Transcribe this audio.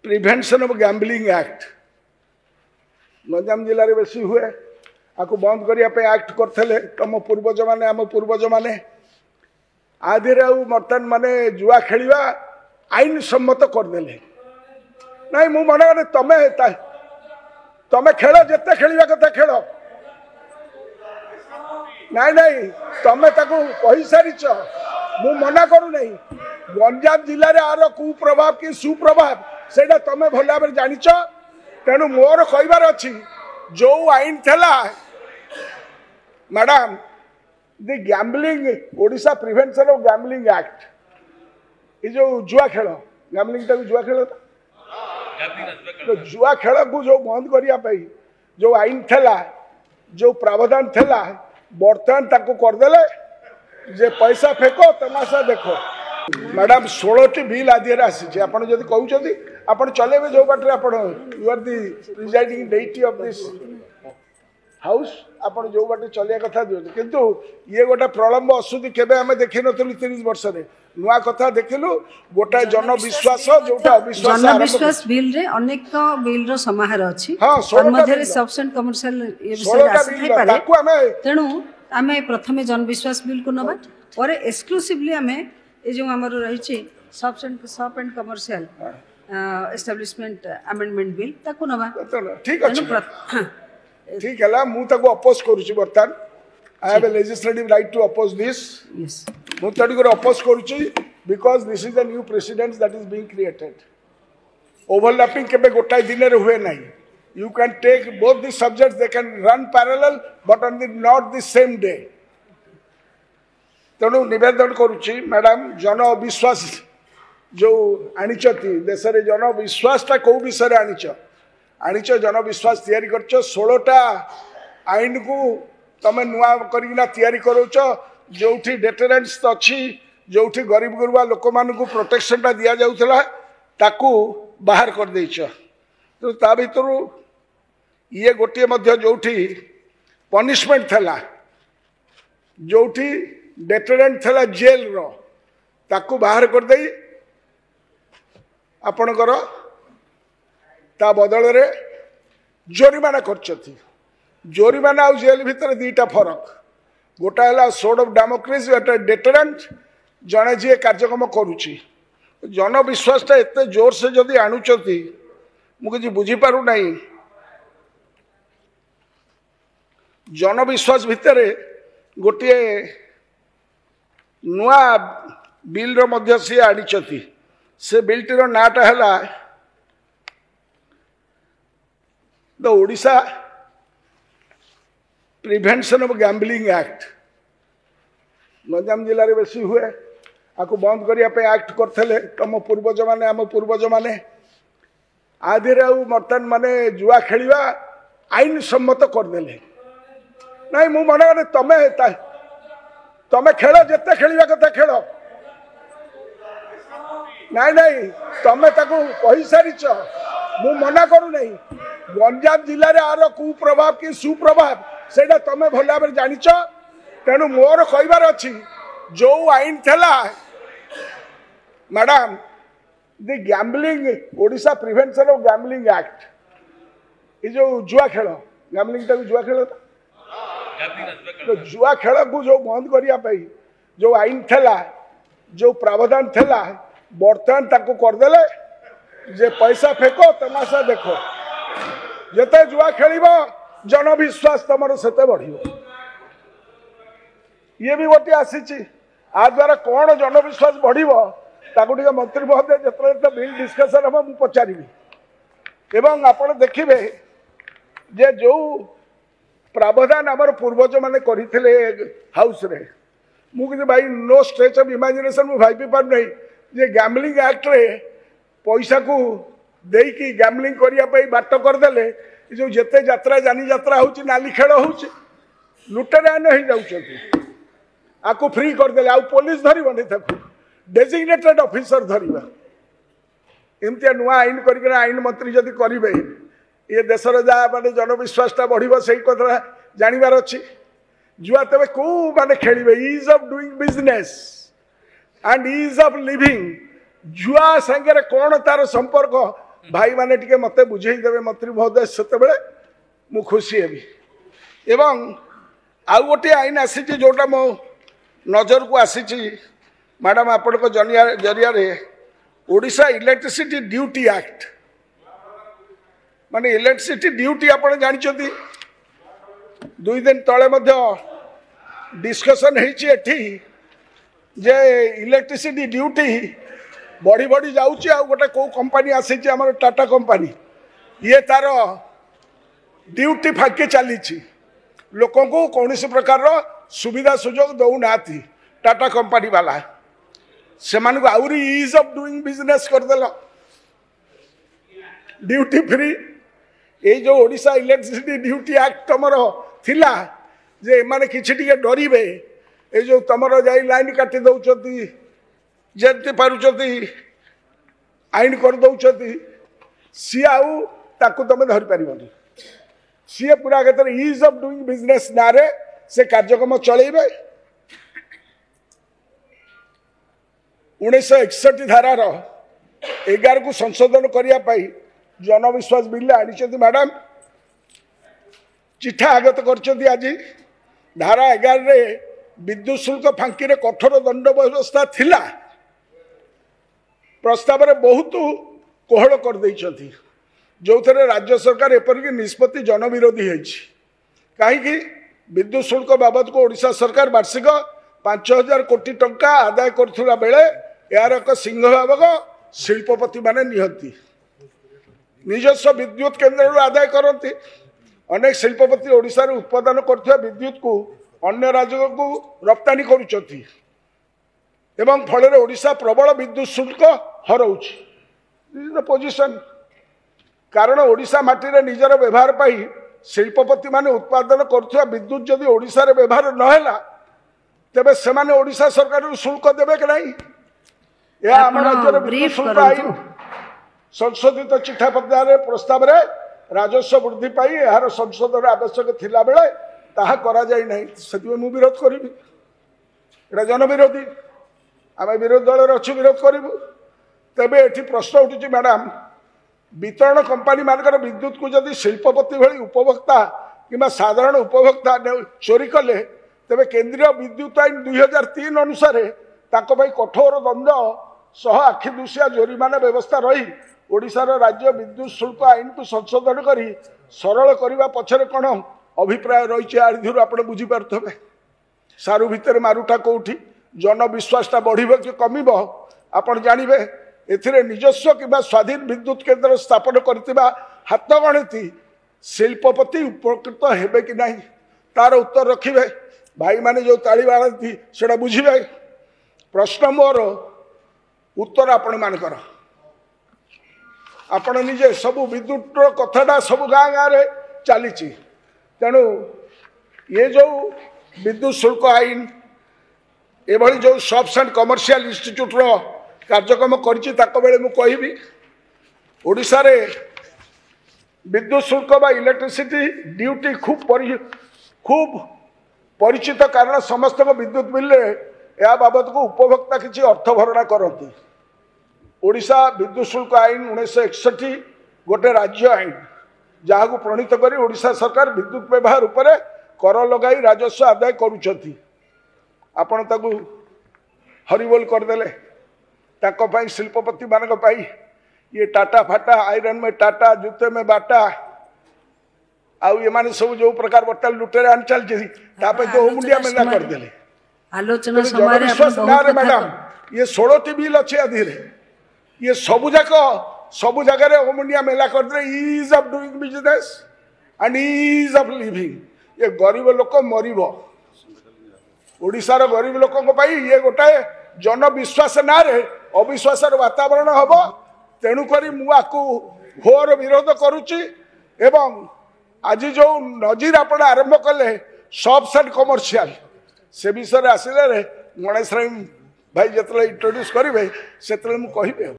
Prevention of gambling act Ganjam जिले में बेसी हुए आपको बंद करने एक्ट करते तुम पूर्वज मैंने आम पूर्वज मैंने आधे बर्तमान माने जुआ खेलिया आईन सम्मत करदे ना मु मन करें तमें तमें खेल जिते खेलिया कथा खेल नाई नाई तमें कही सारिच मु मना करू नहीं गंजाम जिले में आर कुप्रभाव कि सुप्रभाव से तमें भल भाव जाच तेणु मोर कहबार अच्छी जो आईन थेला madam the gambling Odisha prevention of gambling act ये जो जुआ खेल गैम्बलिंग टाइम जुआ खेल तो जुआ खेल को जो बंद करने जो आईन थेला जो प्रावधान थेला बर्तमान ताको करदेले जे पैसा फेको तमाशा देखो मैडम 16टी बिल आदि आसी आप कहते आप चलेबे जो बाटे आप you are the presiding deity of this house आप जो बाटे चलिया कथा दिखाते किंतु ये गोटे प्रलम्ब असुदी केबे आमे देखि नथिलु 30 वर्ष रे नुआ कथा देखिलु गोटा जनविश्वास जोटा अविश्वास जनविश्वास बिल रे अनेक बिल रो समाहार अछि हां मध्य रे सब्सटेंट कमर्शियल ये विषय आसी पारे तेनु आमे प्रथमे जनविश्वास बिल को नबा और एक्सक्लूसिवली आमे ए जो हमर रही छी सब्सटेंट and commercial establishment amendment bill ताको नबा ठीक अछि ठीक है मु ताको अपोज करूची बर्तन I have a legislative right to oppose this yes मु ताडी को अपोज करूची because this is the new precedence that is being created overlapping केबे गोटाई दिन रे हुए नाही you can take both the subjects they can run parallel but on the not the same day तेणु निवेदन करुच्ची मैडम जन अविश्वास जो आनीचती देश में जन विश्वासटा कौ विषय आनीच जन विश्वास तैयारी करछ 16टा आईन को तमे नुआ करिना तैयारी करोच जोठी डेटरेंस अच्छी जोठी गरीब गुरुबा लोक मानकु प्रोटेक्शनटा दिया जाउथला ताकू बाहर कर देछ तो ता भीतर ये गोटे मध्य जोठी पनिशमेंट थला जोठी डेटरेंट थला जेल रो ताकू बाहर कर दे आपणकर ता बदल रे जोरिमाना करछथि जोरिमाना आ जेल भीतर दीटा फरक गोटा है sword of democracy Etah deterrent जने जे कार्यक्रम करुची जन विश्वासटा एते जोर से जदि आणुचती मु किछि बुझी पारु नाही जन विश्वास भितर गोटे नुआ बिल रो मध्य सी आनीचती से बिलटीर नाटा है the Odisha prevention of gambling act Ganjam जिले में बेसी हुए आपको बंद करने एक्ट करते तुम पूर्वज मैंने आम पूर्वज मैंने आधे बर्तमान माने जुआ खेलिया आईन सम्मत करदे ना मु मन करें तमें खेल जिते खेलिया कथा खेल नाई नाई तमें कही सारिच मु मना करू नहीं गंजाम जिले में आर कुप्रभाव कि सुप्रभाव से तमें भल भाव जाच तेणु मोर कहबार अच्छी जो आईन थेला madam the gambling Odisha prevention of gambling act ये जो जुआ खेल गैम्बलिंग टाइम जुआ खेल तो जुआ खेल को जो बंद करने जो आईन थेला जो प्रावधान थेला बर्तमान ताको करदेले जे पैसा फेको तमाशा देखो जते जुआ खेल जनविश्वास तुम से बढ़ ये भी गोटे आसी आ द्वारा कौन जनविश्वास बढ़ मंत्री महोदय जो बिल डिस्कसन हम मुझे पचारि एवं आप देखिए जे जो प्रावधान आमर पूर्वज मैंने करते हाउस रे मुझे भाई नो स्ट्रेच ऑफ इमेजिनेशन मुझे भाई पार नहीं जे गैम्बलिंग एक्ट रे पैसा को देकी गैम्बलिंग करने बाट करदे जो जिते यात्रा जानी यात्रा होची नाली खेल होची लुटेरान हो जाउछथि आको फ्री करदे आ पुलिस धरबनी डेजिग्नेटेड ऑफिसर धरवा एमती नुआ आईन कर आईन मंत्री जदि करेंगे ये देशर जहाँ माने जनविश्वासटा बढ़ से कथा जानवर अच्छी जुआ तेज कौ माने खेलिए is of doing business and ease of living जुआ संगे कौन तार संपर्क भाई माने टिके मते बुझेई देबे मंत्री महोदय सेतेबेले मु खुशी हेबी। एवं आउ गोटे आईन आसी जोटा मो नजर को आसी मैडम आपण जरिया ओडिशा इलेक्ट्रिसिटी ड्यूटी एक्ट माने इलेक्ट्रिसिटी ड्यूटी आपण जानिछथि 2 दिन तले मध्य डिस्कशन हेछि एठी जे इलेक्ट्रिसिटी ड्यूटी बढ़ी बढ़ी जाउछि आ गोटे को कंपनी आसी हमर टाटा कंपनी ये तार ड्यूटी फाके चली लोकों को कौन प्रकार सुविधा सुजोग दौना टाटा कंपनी वाला से आउरी इज ऑफ डूइंग बिजनेस करदेल ड्यूटी फ्री ये जो ओडिशा इलेक्ट्रिसिटी ड्यूटी एक्ट तुमर थिला जे एमाने किछि टिके डरिबे ए जो तुमर जाई लाइन काटी दउछती जेति पारुछती आईन कर दउछती सी आउ ताकू तुम धरि परिबनी सी पूरा क्षेत्र इज ऑफ डूइंग बिजनेस नारे से कार्यक्रम चलेबे 1961 धारार 11 को संशोधन करने जनविश्वास बिल आनी मैडम चिठा आगत कर आज धारा 11 रे विद्युत शुल्क फांकी रे कठोर दंड व्यवस्था थिला प्रस्ताव रे बहुत कोहल कर देइछथि जो थे राज्य सरकार एपरिक निष्पत्ति जनविरोधी है कहीं विद्युत शुल्क बाबद को ओडिशा सरकार वार्षिक 5000 कोटी टंका आदाय करुवा बेले यार एक सिंहभाग शिल्पपति माने निहंती निजस्व विद्युत केन्द्र आदाय करती अनेक शिल्पपति ओडिशा रे उत्पादन करथिबा विद्युत को अन्य राज्य को रप्तानी करुचथि एवं फल ओडिशा प्रबल विद्युत शुल्क हरउछि दिस इज द पोजिशन कारण ओडिशा माटी रे निजर व्यवहार पाई शिल्पपति माने उत्पादन करुवा विद्युत जदि ओडिशा रे व्यवहार नहेला तेबे सेमाने ओडिशा सरकार शुल्क देबे कि नहीं या आम राज्य विद्युत शुल्क आईन संशोधित चिठा पत्र प्रस्ताव रे राजस्व वृद्धि पाई यार संशोधन आवश्यक थिला बेले ताहा करा जाय नहीं सेति मु विरोध करिबी एटा जनविरोधी आमे विरोध दल रे अछि विरोध करिबु तबे एठी प्रश्न उठुची मैडम वितरण कंपनी मानकर विद्युत को जदि शिल्पपति भली उपभोक्ता कि साधारण उपभोक्ता चोरी कले तेबे केंद्रीय विद्युत आईन 2003 अनुसार ताको भाई कठोर दंड सह आखि दुसिया जोरिमाना व्यवस्था रही ओडिशार राज्य विद्युत शुल्क आईन को संशोधन करी सरल करने पछरे कौन अभिप्राय रही आप बुझी पारे सारू भितर मारुटा कौटी जनविश्वासटा बढ़ कि कम आप जानवे एथिरे निजस्व कि स्वाधीन विद्युत केन्द्र स्थापन करथिबा हाथ गणिती शिल्पपति उपकृत हेबे कि नहीं तार उत्तर रखिबे भाई माने जो ताली बाड़ती से बुझे प्रश्न मोर उत्तर आपण मानकर आपण निजे सबू विद्युत कथाटा सब गाँ गाँव में चली तेणु ये जो विद्युत शुल्क आईन एभली जो शॉप्स एंड कमर्शियल इंस्टीट्यूट रो कार्यक्रम करी ओडिशा रे विद्युत शुल्क बा इलेक्ट्रिसिटी ड्यूटी खूब परिचित कारण समस्त विद्युत बिल या बाबद को उपभोक्ता किसी अर्थ भरणा करती ओडिशा विद्युत शुल्क आईन 1961 गोटे राज्य आईन जहाँ को प्रणीत कर ओडिशा सरकार विद्युत व्यवहार उपरे कर लगाई राजस्व आदाय करुछथि आपण ताकू हरिबोल करदेले ताको पाई शिल्पपति मानक पाई ये टाटा फाटा आयरन में टाटा जूते में बाटा आउ ये माने सब जो प्रकार बटल लुटेरे आन चल तो मुंडिया मेला कर देले आलोचना समय मैडम ये 16 बिल अच्छे अधीर ये सब जगह ओमुंडिया मेला कर दे ease of doing business and ease of living ये गरीब लोक मरिबो ओडिशार गरीब लोक ये गोटाए जनविश्वास ना रे अविश्वास वातावरण हम तेणुक मुझे घोर विरोध करुच्ची एवं आज जो नजीर आपण आरंभ कले शॉप्स एंड कमर्शियल से विषय आसिले गणेश भाई जिते इंट्रोड्यूस करेंगे से मुझे